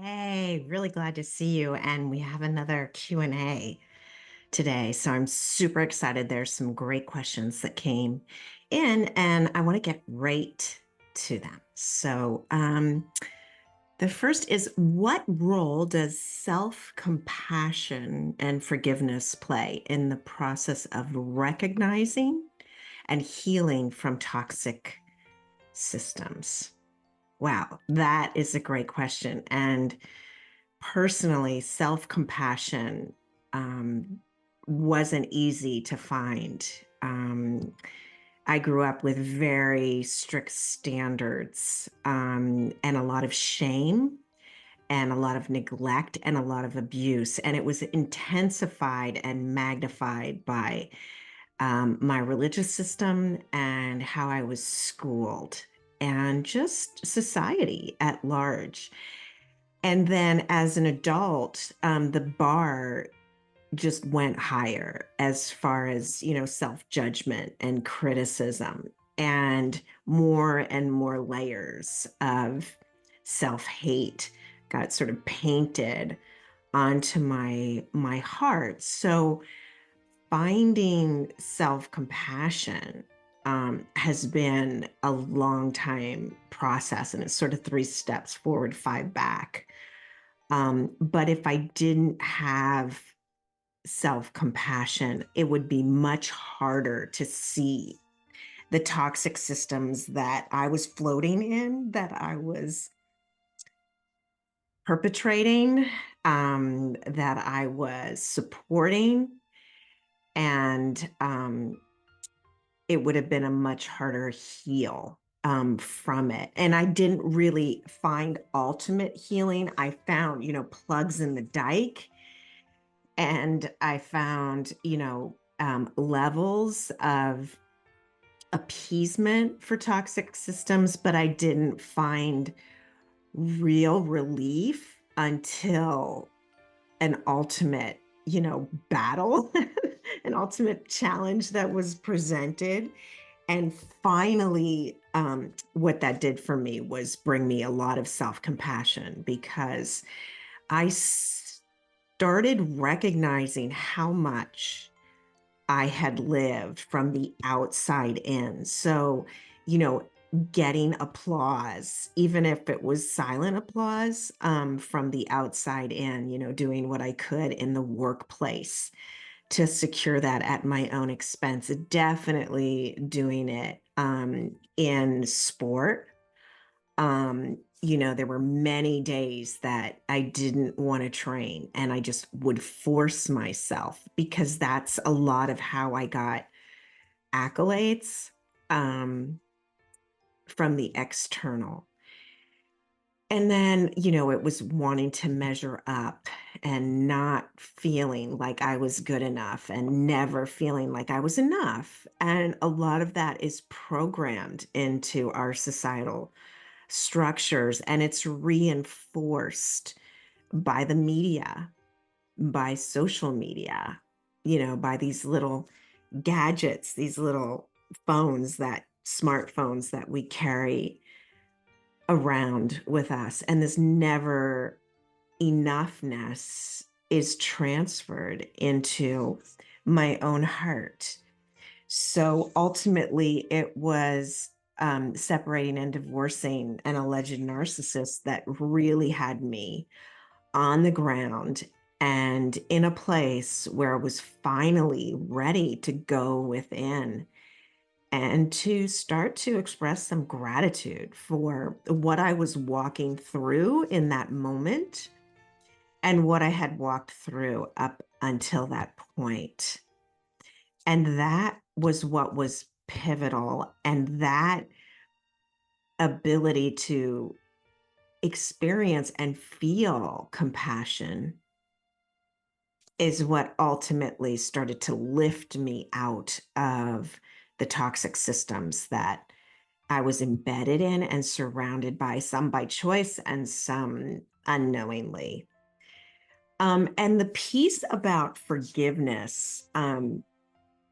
Hey, really glad to see you. And we have another Q&A today. So I'm super excited. There's some great questions that came in, and I want to get right to them. The first is, what role does self-compassion and forgiveness play in the process of recognizing and healing from toxic systems? Wow, that is a great question. And personally, self compassion wasn't easy to find. I grew up with very strict standards and a lot of shame and a lot of neglect and a lot of abuse. And it was intensified and magnified by my religious system and how I was schooled and just society at large. And then as an adult, the bar just went higher as far as, self-judgment and criticism and more layers of self-hate got sort of painted onto my heart. So finding self-compassion has been a long time process, and it's sort of three steps forward, five back. But if I didn't have self compassion, it would be much harder to see the toxic systems that I was floating in, that I was perpetrating, that I was supporting. And it would have been a much harder heal from it. And I didn't really find ultimate healing. I found, plugs in the dike, and I found, levels of appeasement for toxic systems, but I didn't find real relief until an ultimate, battle, an ultimate challenge that was presented. And finally, what that did for me was bring me a lot of self compassion, because I started recognizing how much I had lived from the outside in. So, you know, getting applause, even if it was silent applause, from the outside in, doing what I could in the workplace to secure that at my own expense. Definitely doing it in sport. There were many days that I didn't want to train, and I just would force myself, because that's a lot of how I got accolades from the external. And then, it was wanting to measure up and not feeling like I was good enough and never feeling like I was enough. And a lot of that is programmed into our societal structures, and it's reinforced by the media, by social media, by these little gadgets, these little smartphones that we carry around with us. And this never enoughness is transferred into my own heart. So ultimately, it was separating and divorcing an alleged narcissist that really had me on the ground and in a place where I was finally ready to go within and to start to express some gratitude for what I was walking through in that moment and what I had walked through up until that point. And that was what was pivotal. And that ability to experience and feel compassion is what ultimately started to lift me out of the toxic systems that I was embedded in and surrounded by, some by choice and some unknowingly. And the piece about forgiveness,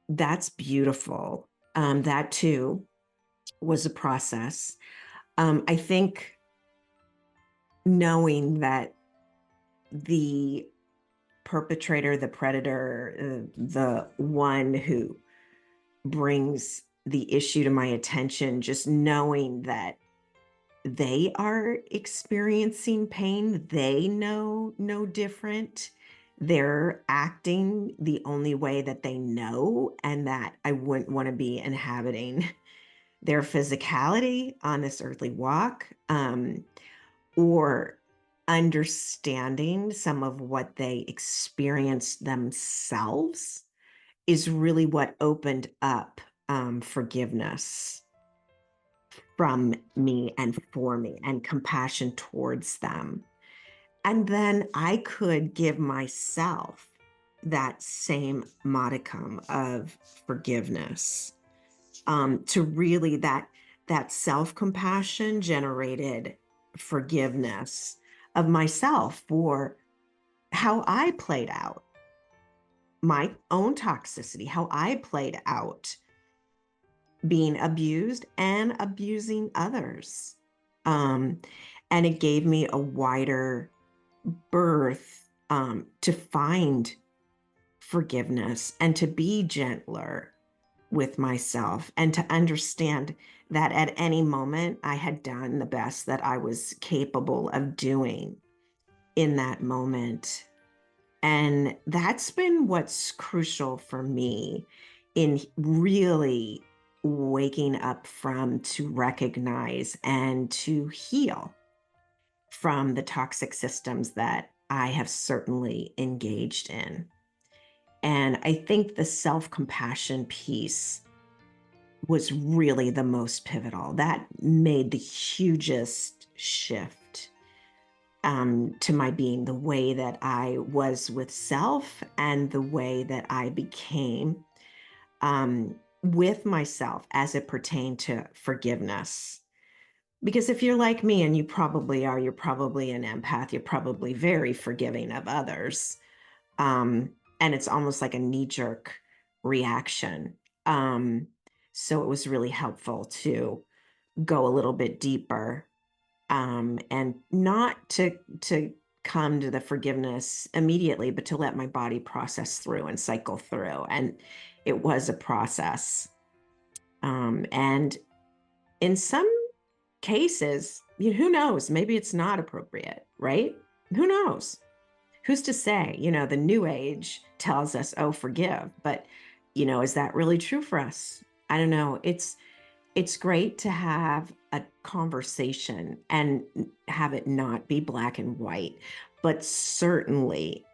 that's beautiful. That too was a process. I think knowing that the perpetrator, the predator, the one who brings the issue to my attention, just knowing that they are experiencing pain, they know no different. They're acting the only way that they know, and that I wouldn't want to be inhabiting their physicality on this earthly walk, or understanding some of what they experienced themselves is really what opened up forgiveness from me and for me, and compassion towards them. And then I could give myself that same modicum of forgiveness, to really that self-compassion generated forgiveness of myself for how I played out my own toxicity, how I played out being abused and abusing others. Um, and it gave me a wider berth, to find forgiveness and to be gentler with myself, and to understand that at any moment I had done the best that I was capable of doing in that moment. And that's been what's crucial for me in really waking up from, to recognize and to heal from the toxic systems that I have certainly engaged in. And I think the self-compassion piece was really the most pivotal. That made the hugest shift, to my being, the way that I was with self and the way that I became, with myself as it pertained to forgiveness. Because if you're like me, and you probably are, you're probably an empath, you're probably very forgiving of others. And it's almost like a knee-jerk reaction. Um, so it was really helpful to go a little bit deeper, and not to come to the forgiveness immediately, but to let my body process through and cycle through. And it was a process. And in some cases, who knows? Maybe it's not appropriate, right? Who knows? Who's to say? The new age tells us, oh, forgive, but is that really true for us? I don't know. It's great to have a conversation and have it not be black and white, but certainly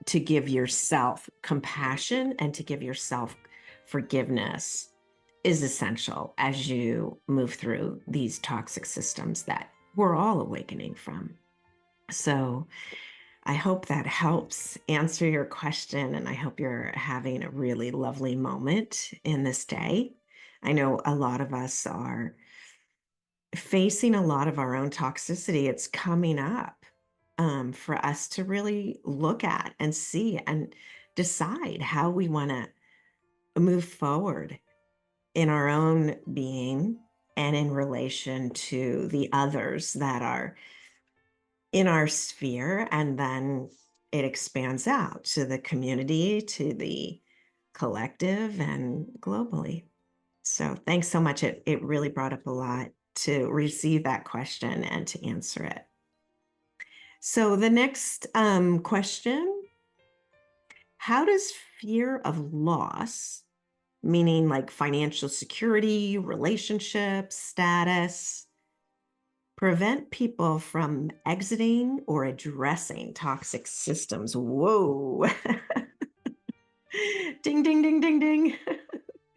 to give yourself compassion and to give yourself forgiveness is essential as you move through these toxic systems that we're all awakening from. So I hope that helps answer your question, and I hope you're having a really lovely moment in this day. I know a lot of us are facing a lot of our own toxicity. It's coming up, for us to really look at and see and decide how we want to move forward in our own being and in relation to the others that are in our sphere. And then it expands out to the community, to the collective, and globally. So thanks so much. It really brought up a lot to receive that question and to answer it. So the next question, how does fear of loss, meaning like financial security, relationships, status, prevent people from exiting or addressing toxic systems? Whoa. Ding, ding, ding, ding, ding.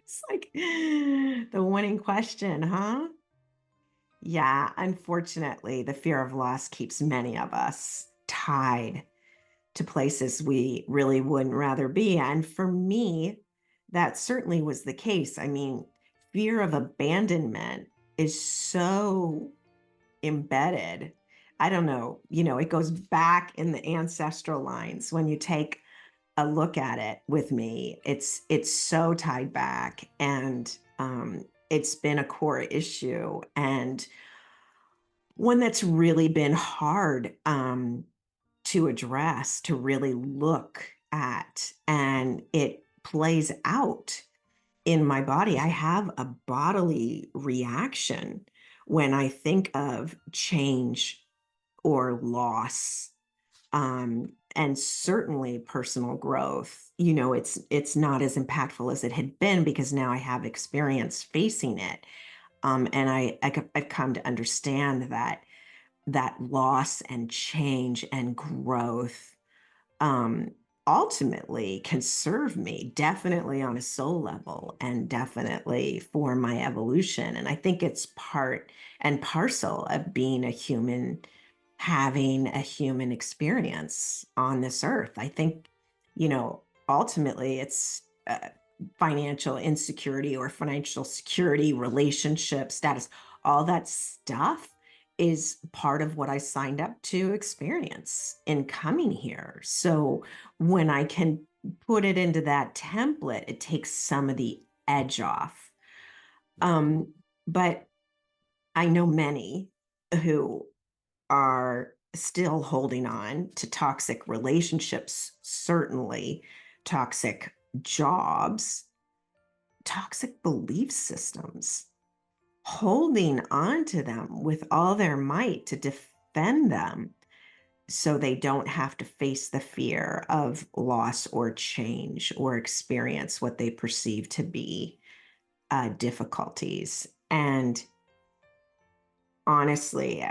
It's like the winning question, huh? Yeah, unfortunately, the fear of loss keeps many of us tied to places we really wouldn't rather be. And for me, that certainly was the case. I mean, fear of abandonment is so embedded. I don't know, it goes back in the ancestral lines. When you take a look at it with me, it's so tied back, and it's been a core issue. And one that's really been hard to address, to really look at, and it plays out in my body. I have a bodily reaction when I think of change or loss, and certainly personal growth. It's not as impactful as it had been because now I have experience facing it, and I've come to understand that loss and change and growth, um, ultimately can serve me, definitely on a soul level and definitely for my evolution. And I think it's part and parcel of being a human, having a human experience on this earth. I think, ultimately it's financial insecurity or financial security, relationship status, all that stuff is part of what I signed up to experience in coming here. So when I can put it into that template, it takes some of the edge off. Um, but I know many who are still holding on to toxic relationships, certainly toxic jobs, toxic belief systems, holding on to them with all their might to defend them so they don't have to face the fear of loss or change or experience what they perceive to be difficulties. And honestly,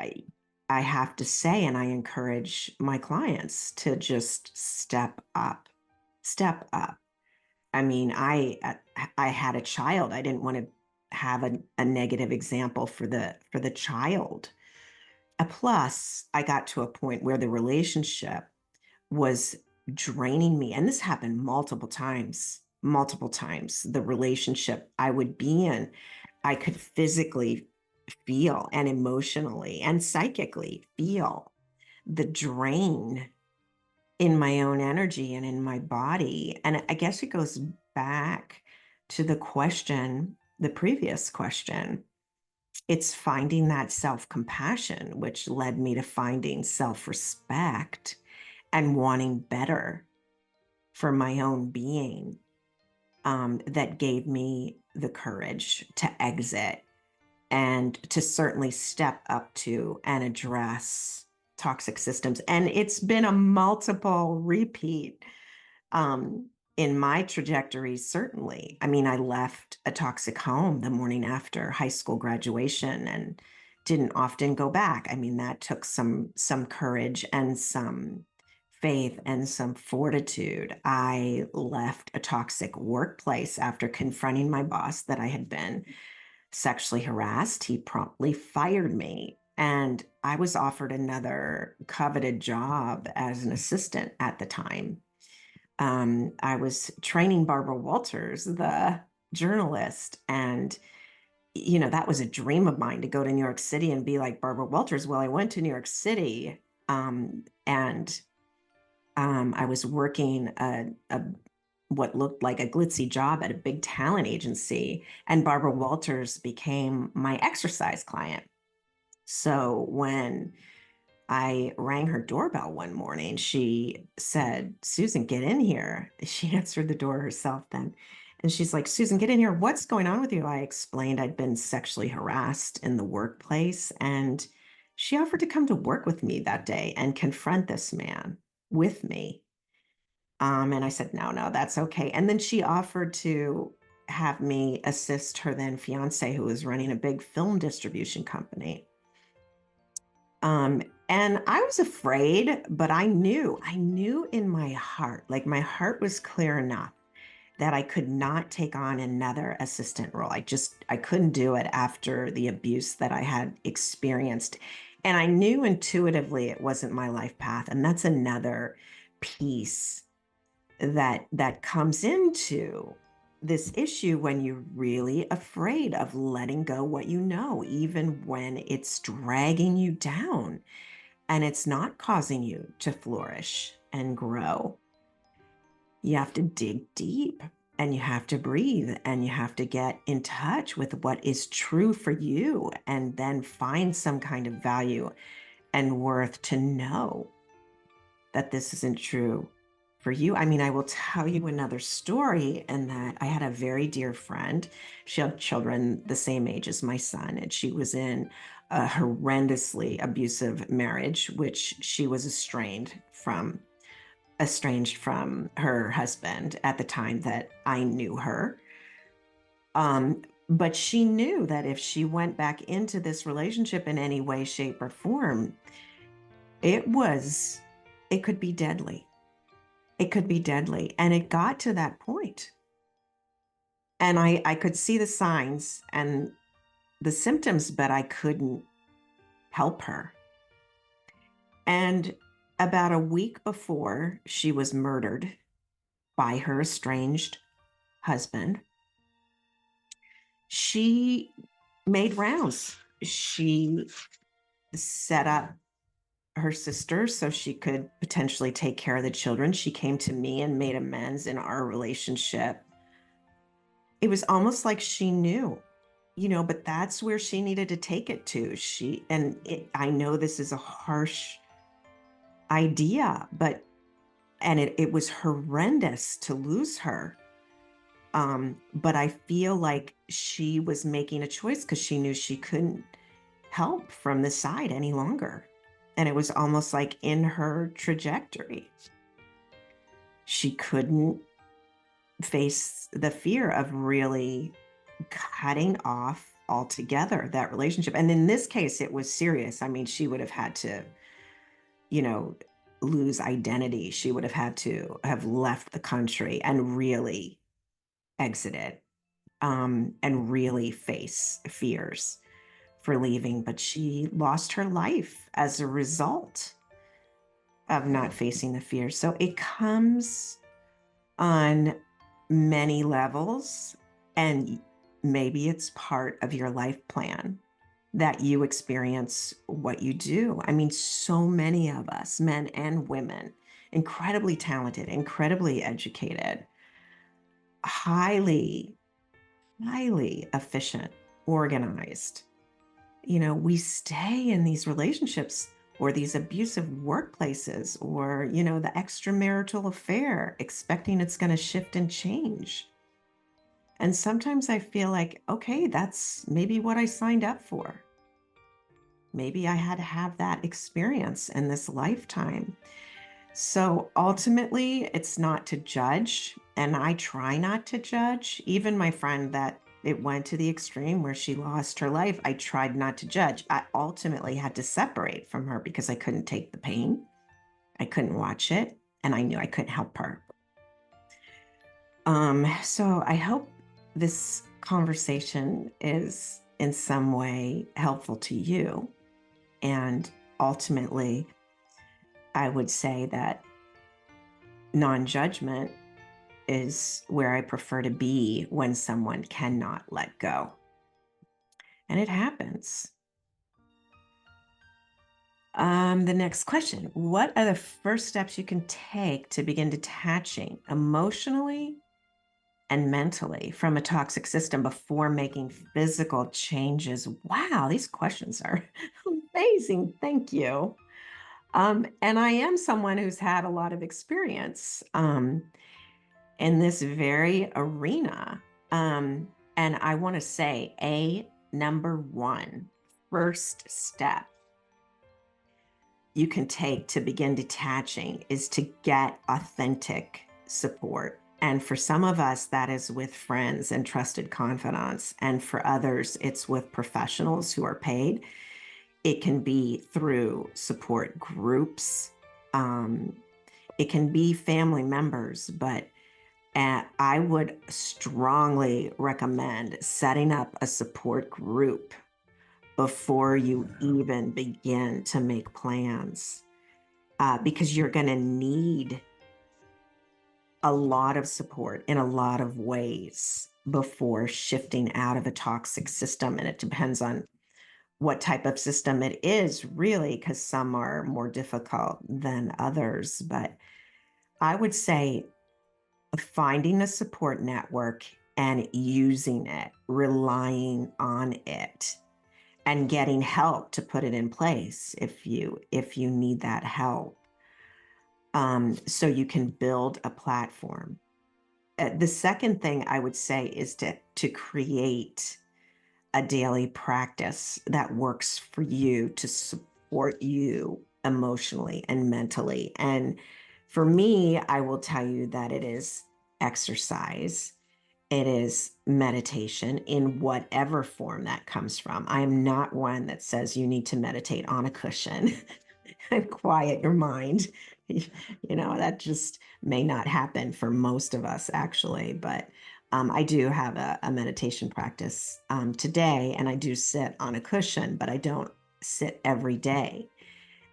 I have to say, and I encourage my clients to just step up, step up. I mean, I had a child. I didn't want to have a negative example for the child. Plus, I got to a point where the relationship was draining me, and this happened multiple times. Multiple times, the relationship I would be in, I could physically feel and emotionally and psychically feel the drain in my own energy and in my body. And I guess it goes back to the question, the previous question. It's finding that self compassion, which led me to finding self respect and wanting better for my own being, that gave me the courage to exit and to certainly step up to and address toxic systems. And it's been a multiple repeat, in my trajectory, certainly. I mean, I left a toxic home the morning after high school graduation and didn't often go back. I mean, that took some courage and some faith and some fortitude. I left a toxic workplace after confronting my boss that I had been sexually harassed. He promptly fired me. And I was offered another coveted job as an assistant at the time. I was training Barbara Walters, the journalist, and that was a dream of mine to go to New York City and be like Barbara Walters. Well, I went to New York City, and I was working what looked like a glitzy job at a big talent agency, and Barbara Walters became my exercise client. So when I rang her doorbell one morning, she said, "Susan, get in here." She answered the door herself then. And she's like, "Susan, get in here. What's going on with you?" I explained I'd been sexually harassed in the workplace. And she offered to come to work with me that day and confront this man with me. And I said, "No, no, that's okay." And then she offered to have me assist her then fiance, who was running a big film distribution company. And I was afraid, but I knew in my heart, like my heart was clear enough that I could not take on another assistant role. I couldn't do it after the abuse that I had experienced. And I knew intuitively it wasn't my life path. And that's another piece that comes into this issue when you're really afraid of letting go what you know, even when it's dragging you down and it's not causing you to flourish and grow. You have to dig deep. and you have to breathe and you have to get in touch with what is true for you and then find some kind of value and worth to know that this isn't true for you. I mean, I will tell you another story, and that I had a very dear friend. She had children the same age as my son, and she was in a horrendously abusive marriage, which she was estranged from her husband at the time that I knew her. But she knew that if she went back into this relationship in any way, shape, or form, it was, it could be deadly. It could be deadly. And it got to that point. And I could see the signs and the symptoms, but I couldn't help her. And about a week before she was murdered by her estranged husband, she made rounds. She set up her sister so she could potentially take care of the children. She came to me and made amends in our relationship. It was almost like she knew, but that's where she needed to take it to. I know this is a harsh idea, and it was horrendous to lose her. But I feel like she was making a choice because she knew she couldn't help from the side any longer. And it was almost like in her trajectory. She couldn't face the fear of really cutting off altogether that relationship. And in this case, it was serious. I mean, she would have had to, you know, lose identity. She would have had to have left the country and really exited, and really face fears for leaving. But she lost her life as a result of not facing the fear. So it comes on many levels, and maybe it's part of your life plan that you experience what you do. I mean, so many of us, men and women, incredibly talented, incredibly educated, highly, highly efficient, organized. We stay in these relationships or these abusive workplaces, or, the extramarital affair, expecting it's going to shift and change. And sometimes I feel like, okay, that's maybe what I signed up for. Maybe I had to have that experience in this lifetime. So ultimately, it's not to judge. And I try not to judge. Even my friend that it went to the extreme where she lost her life, I tried not to judge. I ultimately had to separate from her because I couldn't take the pain. I couldn't watch it. And I knew I couldn't help her. So I hope this conversation is in some way helpful to you. And ultimately, I would say that non-judgment is where I prefer to be when someone cannot let go. And it happens. The next question: what are the first steps you can take to begin detaching emotionally and mentally from a toxic system before making physical changes? Wow, these questions are amazing. Thank you. And I am someone who's had a lot of experience in this very arena. And I want to say number one, first step you can take to begin detaching is to get authentic support. And for some of us, that is with friends and trusted confidants. And for others, it's with professionals who are paid. It can be through support groups. It can be family members, but I would strongly recommend setting up a support group before you even begin to make plans, because you're going to need a lot of support in a lot of ways before shifting out of a toxic system. And it depends on what type of system it is, really, because some are more difficult than others. But I would say finding a support network and using it, relying on it, and getting help to put it in place if you need that help. So you can build a platform. The second thing I would say is to create a daily practice that works for you to support you emotionally and mentally. And for me, I will tell you that it is exercise. It is meditation in whatever form that comes from. I am not one that says you need to meditate on a cushion and quiet your mind. That just may not happen for most of us, actually. But I do have a meditation practice today, and I do sit on a cushion, but I don't sit every day.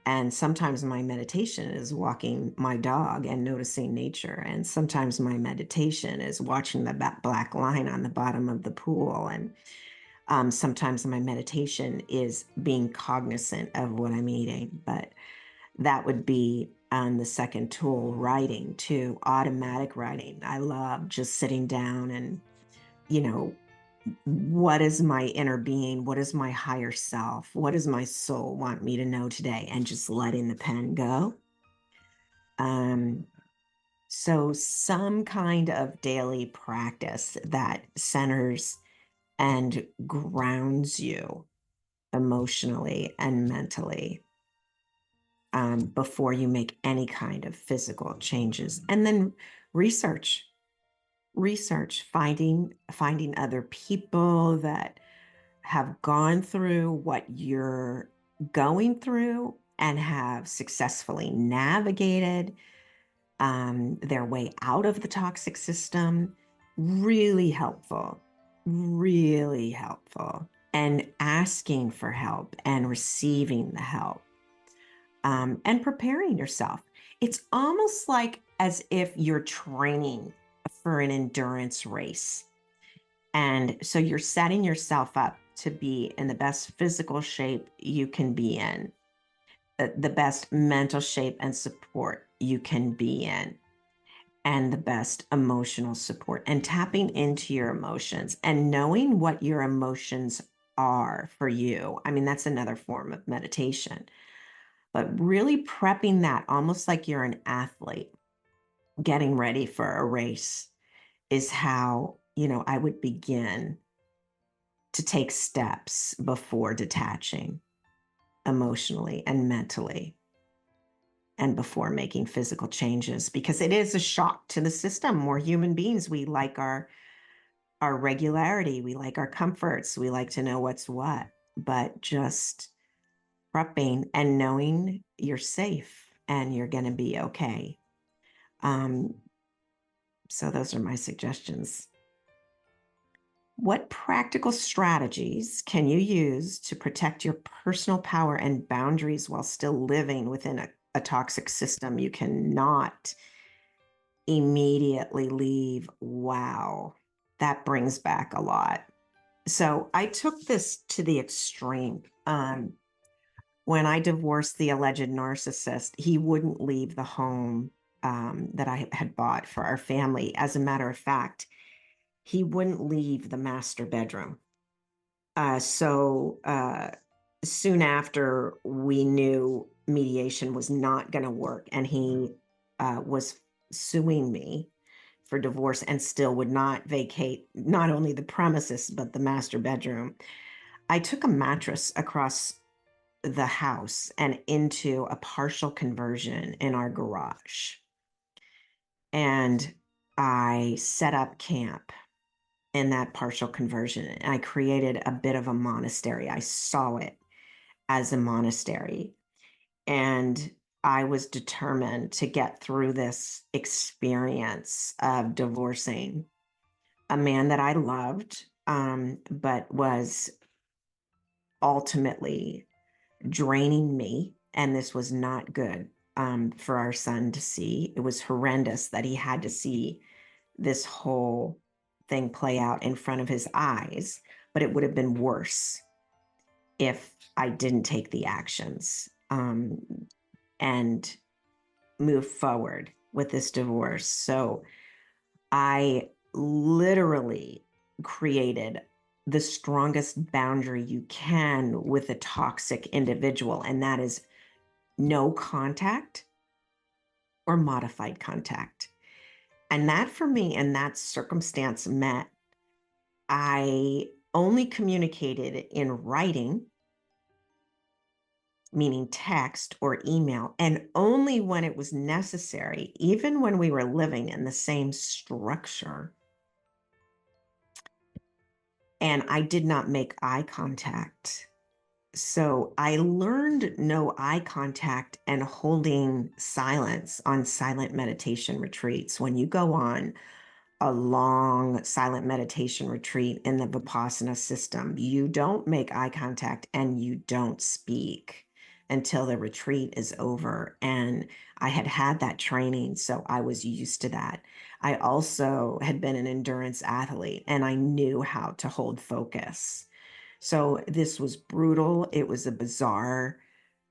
And sometimes my meditation is walking my dog and noticing nature. And sometimes my meditation is watching the black line on the bottom of the pool. And sometimes my meditation is being cognizant of what I'm eating. But that would be the second tool, writing too, automatic writing. I love just sitting down and, you know, what is my inner being? What is my higher self? What does my soul want me to know today? And just letting the pen go. Um, so some kind of daily practice that centers and grounds you emotionally and mentally before you make any kind of physical changes. And then research, finding other people that have gone through what you're going through and have successfully navigated their way out of the toxic system. Really helpful, really helpful. And asking for help and receiving the help and preparing yourself. It's almost like as if you're training for an endurance race. And so you're setting yourself up to be in the best physical shape you can be in, the best mental shape and support you can be in, and the best emotional support, and tapping into your emotions and knowing what your emotions are for you. I mean, that's another form of meditation, but really prepping that almost like you're an athlete getting ready for a race is how, I would begin to take steps before detaching emotionally and mentally and before making physical changes, because it is a shock to the system. We're human beings. We like our regularity. We like our comforts. We like to know what's what, but just prepping and knowing you're safe and you're going to be okay. So those are my suggestions. What practical strategies can you use to protect your personal power and boundaries while still living within a toxic system you cannot immediately leave? Wow, that brings back a lot. So I took this to the extreme. When I divorced the alleged narcissist, he wouldn't leave the home that I had bought for our family. As a matter of fact, he wouldn't leave the master bedroom. So soon after, we knew mediation was not going to work, and he was suing me for divorce and still would not vacate not only the premises, but the master bedroom. I took a mattress across the house and into a partial conversion in our garage. And I set up camp in that partial conversion. And I created a bit of a monastery. I saw it as a monastery. And I was determined to get through this experience of divorcing a man that I loved, but was ultimately draining me. And this was not good for our son to see. It was horrendous that he had to see this whole thing play out in front of his eyes, but it would have been worse if I didn't take the actions and move forward with this divorce. So I literally created the strongest boundary you can with a toxic individual, and that is no contact or modified contact. And that for me in that circumstance meant I only communicated in writing, meaning text or email, and only when it was necessary, even when we were living in the same structure. And I did not make eye contact. So I learned no eye contact and holding silence on silent meditation retreats. When you go on a long silent meditation retreat in the Vipassana system, you don't make eye contact and you don't speak until the retreat is over. And I had had that training, so I was used to that. I also had been an endurance athlete and I knew how to hold focus. So this was brutal. It was a bizarre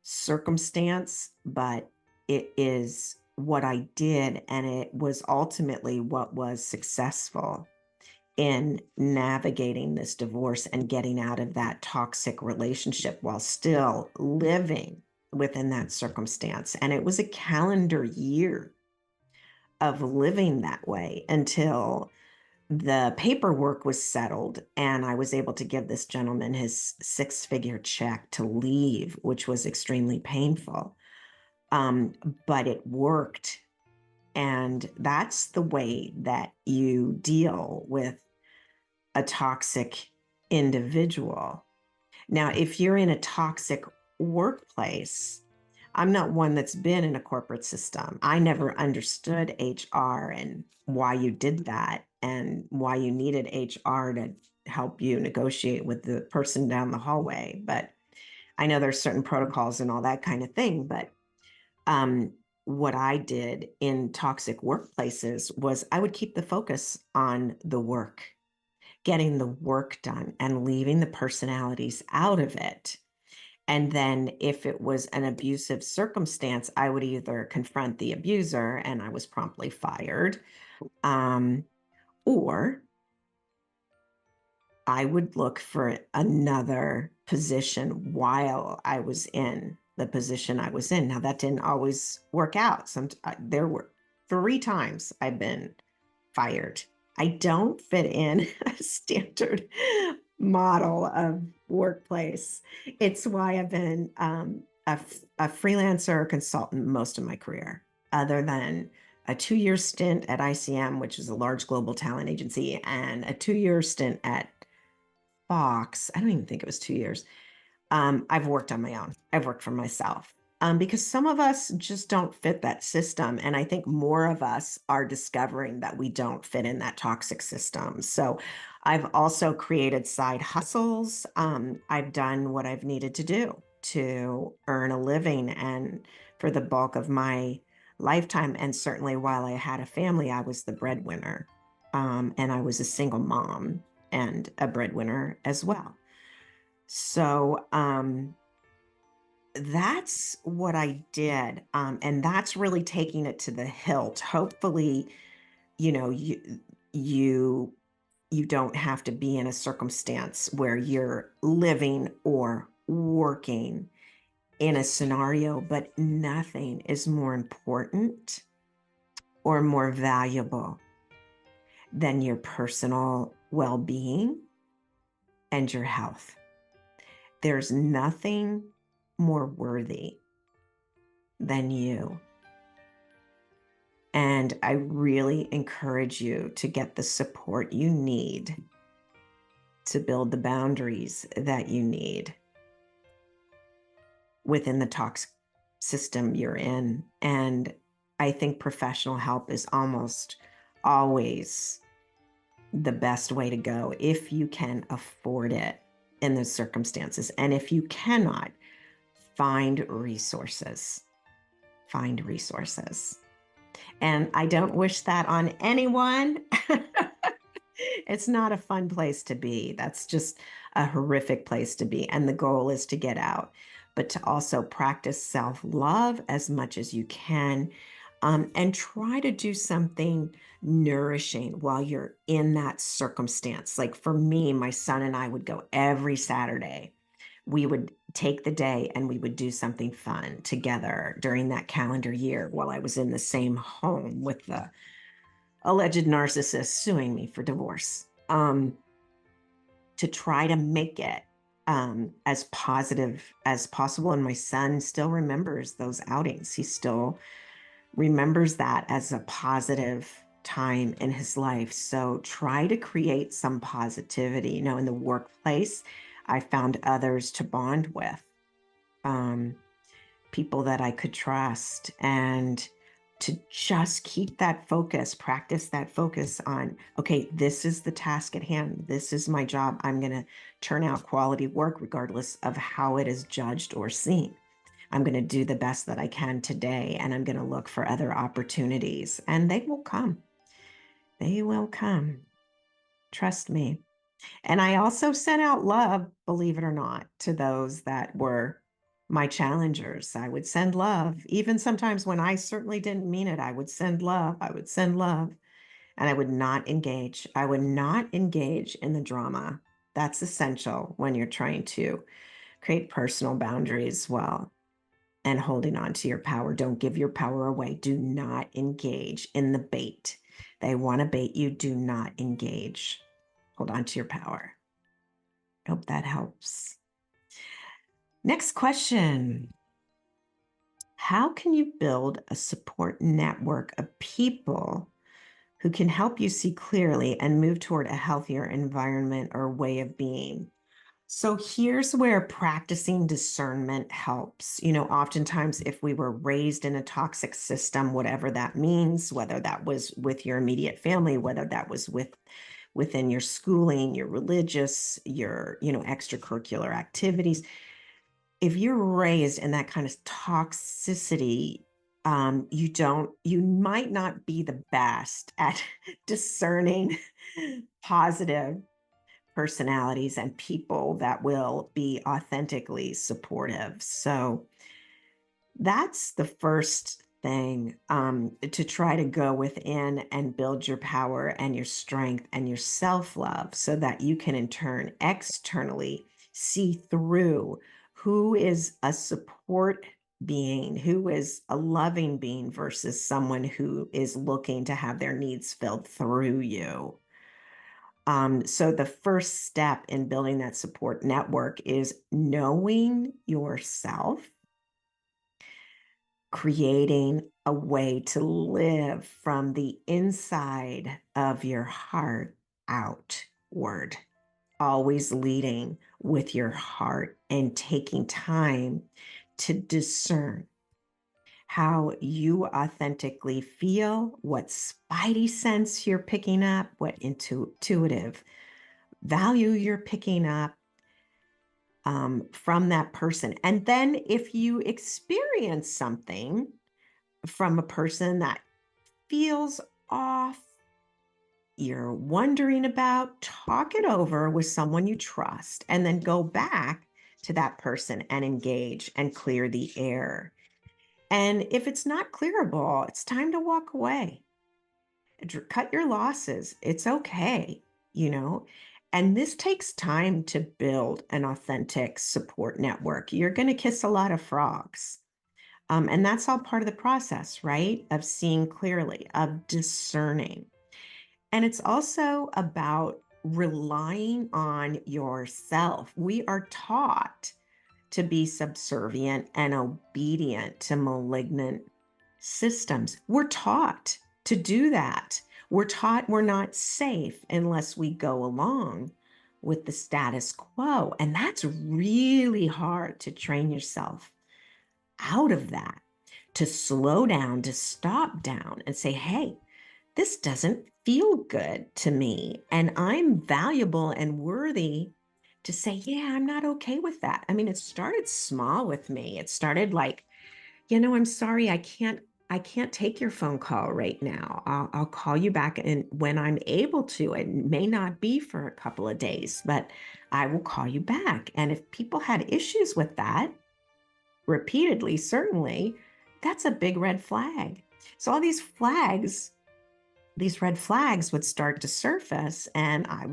circumstance, but it is what I did. And it was ultimately what was successful in navigating this divorce and getting out of that toxic relationship while still living within that circumstance. And it was a calendar year of living that way until the paperwork was settled and I was able to give this gentleman his six-figure check to leave, which was extremely painful. But it worked. And that's the way that you deal with a toxic individual. Now, if you're in a toxic workplace, I'm not one that's been in a corporate system. I never understood HR and why you did that and why you needed HR to help you negotiate with the person down the hallway. But I know there's certain protocols and all that kind of thing. But what I did in toxic workplaces was I would keep the focus on the work, getting the work done and leaving the personalities out of it. And then if it was an abusive circumstance, I would either confront the abuser and I was promptly fired, or I would look for another position while I was in the position I was in. Now, that didn't always work out. There were 3 times I've been fired. I don't fit in a standard model of workplace. It's why I've been a freelancer or consultant most of my career, other than a 2-year stint at ICM, which is a large global talent agency, and a 2-year stint at Fox. I don't even think it was 2 years. I've worked on my own. I've worked for myself because some of us just don't fit that system. And I think more of us are discovering that we don't fit in that toxic system. So I've also created side hustles. I've done what I've needed to do to earn a living. And for the bulk of my lifetime, and certainly while I had a family, I was the breadwinner. And I was a single mom and a breadwinner as well. So that's what I did. And that's really taking it to the hilt. Hopefully, you know, you you don't have to be in a circumstance where you're living or working in a scenario, but nothing is more important or more valuable than your personal well-being and your health. There's nothing more worthy than you. And I really encourage you to get the support you need to build the boundaries that you need within the toxic system you're in. And I think professional help is almost always the best way to go if you can afford it in those circumstances. And if you cannot, find resources. Find resources. And I don't wish that on anyone. It's not a fun place to be. That's just a horrific place to be. And the goal is to get out, but to also practice self-love as much as you can. And try to do something nourishing while you're in that circumstance. Like for me, my son and I would go every Saturday. We would take the day and we would do something fun together during that calendar year while I was in the same home with the alleged narcissist suing me for divorce, to try to make it as positive as possible. And my son still remembers those outings. He still remembers that as a positive time in his life. So try to create some positivity. You know, in the workplace, I found others to bond with, um, people that I could trust, and to just keep that focus, practice that focus on, okay, this is the task at hand. This is my job. I'm going to turn out quality work regardless of how it is judged or seen. I'm going to do the best that I can today, and I'm going to look for other opportunities, and they will come. They will come. Trust me. And I also sent out love, believe it or not, to those that were my challengers. I would send love, even sometimes when I certainly didn't mean it. I would send love. I would send love, and I would not engage. I would not engage in the drama. That's essential when you're trying to create personal boundaries well and holding on to your power. Don't give your power away. Do not engage in the bait. They want to bait you. Do not engage. Hold on to your power. I hope that helps. Next question. How can you build a support network of people who can help you see clearly and move toward a healthier environment or way of being? So here's where practicing discernment helps. You know, oftentimes if we were raised in a toxic system, whatever that means, whether that was with your immediate family, whether that was within your schooling, your religious, your, extracurricular activities, if you're raised in that kind of toxicity, you might not be the best at discerning positive personalities and people that will be authentically supportive. So that's the first thing, to try to go within and build your power and your strength and your self-love so that you can in turn externally see through who is a support being, who is a loving being versus someone who is looking to have their needs filled through you. So the first step in building that support network is knowing yourself, creating a way to live from the inside of your heart outward, always leading with your heart and taking time to discern how you authentically feel, what spidey sense you're picking up, what intuitive value you're picking up, from that person. And then if you experience something from a person that feels off, you're wondering about, talk it over with someone you trust, and then go back to that person and engage and clear the air. And if it's not clearable, it's time to walk away. Cut your losses. It's okay, you know. And this takes time to build an authentic support network. You're going to kiss a lot of frogs. And that's all part of the process, right? Of seeing clearly, of discerning. And it's also about relying on yourself. We are taught to be subservient and obedient to malignant systems. We're taught to do that. We're taught we're not safe unless we go along with the status quo. And that's really hard to train yourself out of that, to slow down, to stop down and say, hey, this doesn't feel good to me. And I'm valuable and worthy to say, yeah, I'm not okay with that. I mean, it started small with me. It started like, I'm sorry, I can't take your phone call right now. I'll call you back and when I'm able to. It may not be for a couple of days, but I will call you back. And if people had issues with that repeatedly, certainly, that's a big red flag. So all these flags, these red flags would start to surface, and I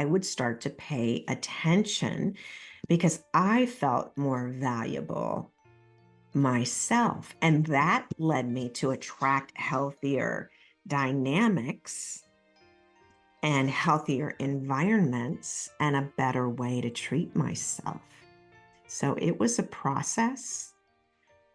would start to pay attention because I felt more valuable myself. And that led me to attract healthier dynamics and healthier environments and a better way to treat myself. So it was a process,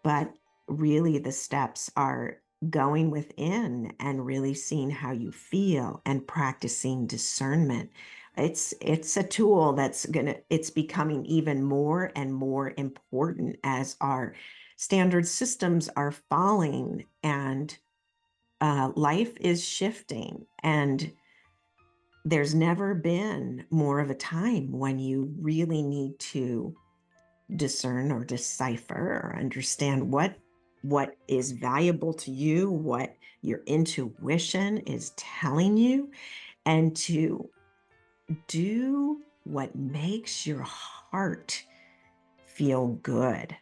but really the steps are going within and really seeing how you feel and practicing discernment. It's a tool it's becoming even more and more important as our standard systems are falling and life is shifting, and there's never been more of a time when you really need to discern or decipher or understand what is valuable to you, what your intuition is telling you, and to do what makes your heart feel good.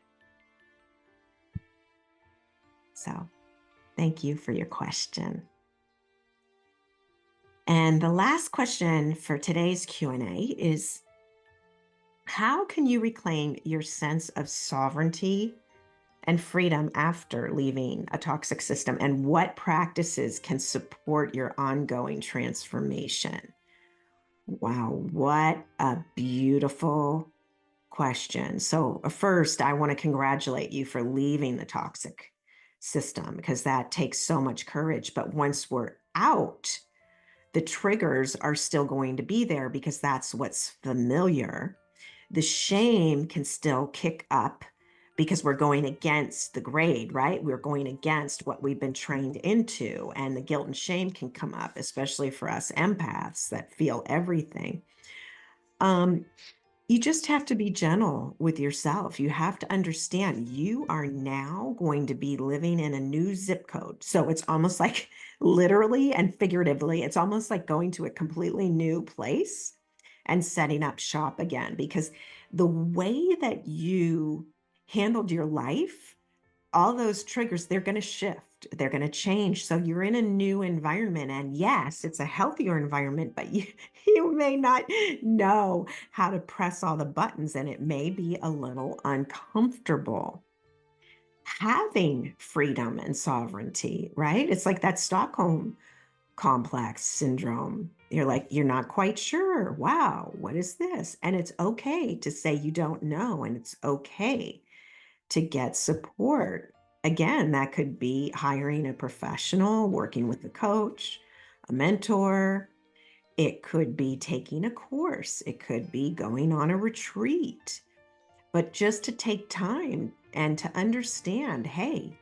So, thank you for your question. And the last question for today's Q&A is, how can you reclaim your sense of sovereignty and freedom after leaving a toxic system? And what practices can support your ongoing transformation? Wow, what a beautiful question. So, first, I want to congratulate you for leaving the toxic system because that takes so much courage. But once we're out, the triggers are still going to be there because that's what's familiar. The shame can still kick up because we're going against the grade, right? We're going against what we've been trained into. And the guilt and shame can come up, especially for us empaths that feel everything. You just have to be gentle with yourself. You have to understand you are now going to be living in a new zip code. So it's almost like literally and figuratively, it's almost like going to a completely new place and setting up shop again, because the way that you handled your life, all those triggers, they're going to shift, they're going to change. So you're in a new environment, and yes, it's a healthier environment, but you may not know how to press all the buttons, and it may be a little uncomfortable. Having freedom and sovereignty, right? It's like that Stockholm complex syndrome. You're like, you're not quite sure. Wow, what is this? And it's okay to say you don't know, and it's okay to get support. Again, that could be hiring a professional, working with a coach, a mentor. It could be taking a course. It could be going on a retreat. But just to take time and to understand, hey,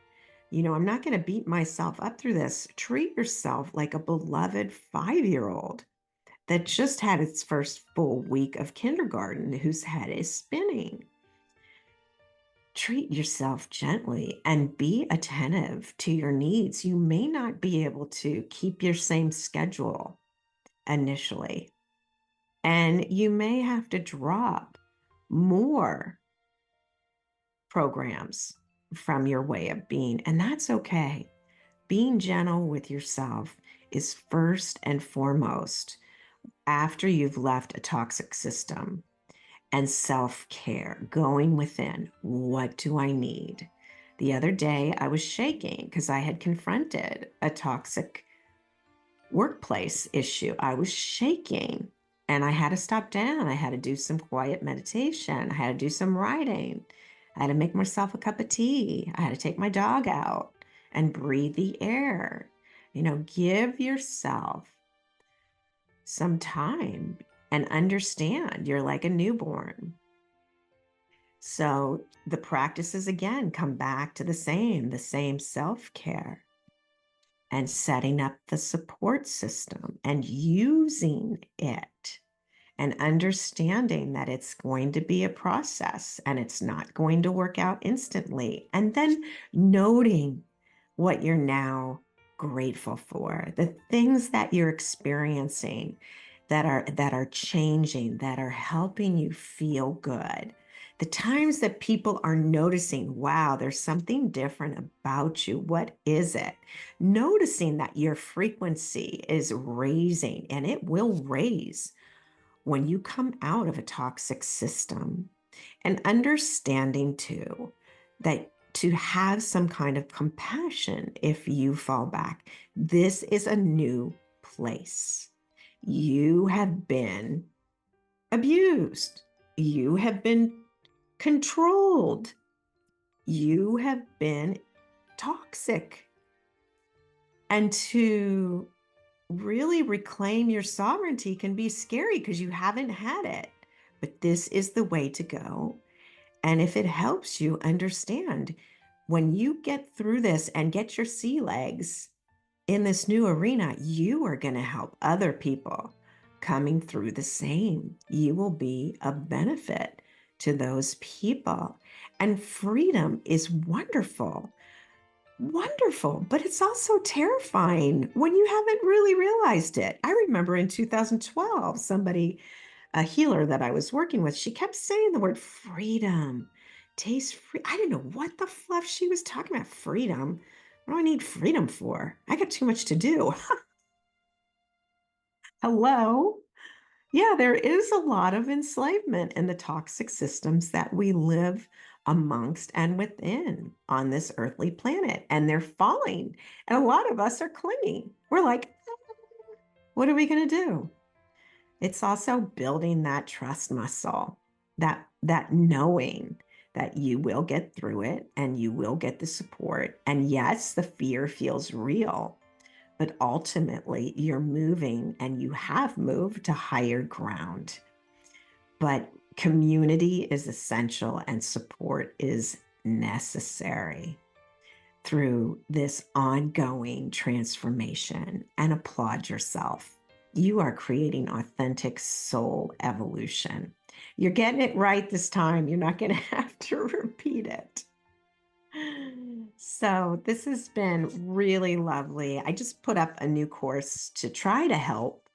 I'm not going to beat myself up through this. Treat yourself like a beloved 5-year-old that just had its first full week of kindergarten, whose head is spinning. Treat yourself gently and be attentive to your needs. You may not be able to keep your same schedule initially, and you may have to drop more programs from your way of being, and that's okay. Being gentle with yourself is first and foremost after you've left a toxic system. And self-care, going within. What do I need? The other day, I was shaking because I had confronted a toxic workplace issue. I was shaking and I had to stop down. I had to do some quiet meditation. I had to do some writing. I had to make myself a cup of tea. I had to take my dog out and breathe the air. Give yourself some time and understand you're like a newborn. So the practices again come back to the same self-care and setting up the support system and using it and understanding that it's going to be a process and it's not going to work out instantly. And then noting what you're now grateful for, the things that you're experiencing that are changing, that are helping you feel good, The times that people are noticing, wow, there's something different about you. What is it? Noticing that your frequency is raising, and it will raise when you come out of a toxic system, and understanding too that to have some kind of compassion if you fall back. This is a new place. You have been abused. You have been controlled. You have been toxic. And to really reclaim your sovereignty can be scary because you haven't had it. But this is the way to go. And if it helps you understand, when you get through this and get your sea legs in this new arena, you are going to help other people coming through the same. You will be a benefit to those people. And freedom is wonderful. Wonderful, but it's also terrifying when you haven't really realized it. I remember in 2012, somebody, a healer that I was working with, she kept saying the word freedom, taste free. I didn't know what the fluff she was talking about. Freedom. What do I need freedom for? I got too much to do. Hello. Yeah, there is a lot of enslavement in the toxic systems that we live amongst and within on this earthly planet, and they're falling. And a lot of us are clinging. We're like, what are we going to do? It's also building that trust muscle, that knowing that you will get through it and you will get the support. And yes, the fear feels real, but ultimately you're moving and you have moved to higher ground. But community is essential and support is necessary through this ongoing transformation, and applaud yourself. You are creating authentic soul evolution. You're getting it right this time. You're not going to have to repeat it. So, this has been really lovely. I just put up a new course to try to help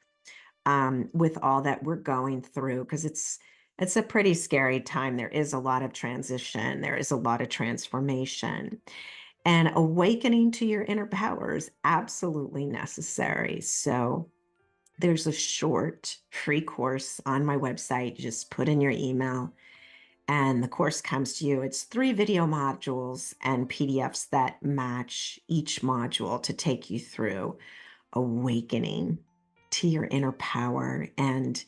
with all that we're going through, because it's a pretty scary time. There is a lot of transition. There is a lot of transformation. And awakening to your inner power is absolutely necessary. So there's a short free course on my website. Just put in your email and the course comes to you. It's 3 video modules and PDFs that match each module to take you through awakening to your inner power. And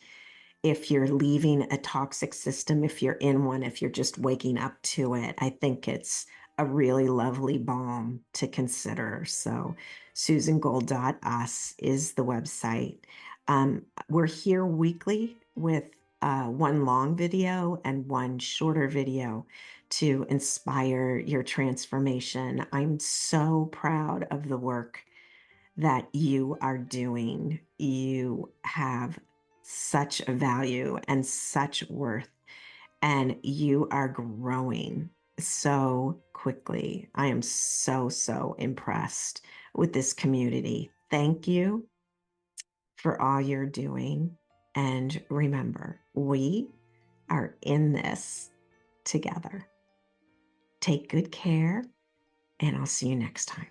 if you're leaving a toxic system, if you're in one, if you're just waking up to it, I think it's a really lovely balm to consider. So susangold.us is the website. We're here weekly with one long video and one shorter video to inspire your transformation. I'm so proud of the work that you are doing. You have such a value and such worth, and you are growing so quickly. I am so, so impressed with this community. Thank you for all you're doing. And remember, we are in this together. Take good care, and I'll see you next time.